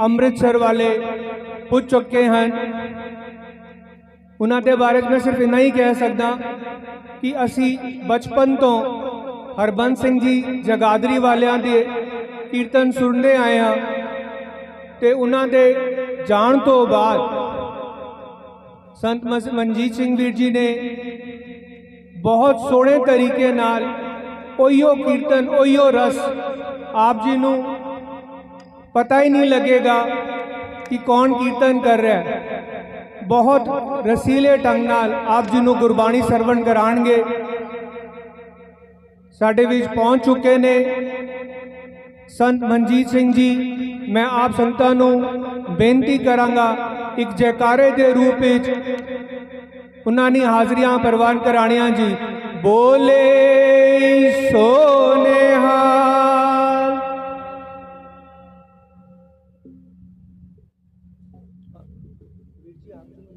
ਅੰਮ੍ਰਿਤਸਰ ਵਾਲੇ ਪੁੱਜ ਚੁੱਕੇ ਹਨ। ਉਹਨਾਂ ਦੇ ਬਾਰੇ ਮੈਂ ਸਿਰਫ ਇੰਨਾ ਹੀ ਕਹਿ ਸਕਦਾ ਕਿ ਅਸੀਂ ਬਚਪਨ ਤੋਂ ਹਰਬੰਸ ਸਿੰਘ ਜੀ ਜਗਾਦਰੀ ਵਾਲਿਆਂ ਦੇ ਕੀਰਤਨ ਸੁਣਦੇ ਆਏ ਹਾਂ ਤੇ ਉਹਨਾਂ ਦੇ ਜਾਣ ਤੋਂ ਬਾਅਦ संत मनजीत सिंह वीर जी ने बहुत सोहने तरीके नाल ओहियो कीर्तन ओहियो रस आप जी नूं पता ही नहीं लगेगा कि कौन कीर्तन कर रहा है। बहुत रसीले ढंग नाल आप जी नूं गुरबाणी सरवण कराणगे। साडे विच पहुंच चुके ने संत मनजीत सिंह जी। मैं आप संतां नूं बेनती करांगा एक जयकारे के रूप में उन्होंने हाजरियां प्रवान कराणियां जी। बोले सोने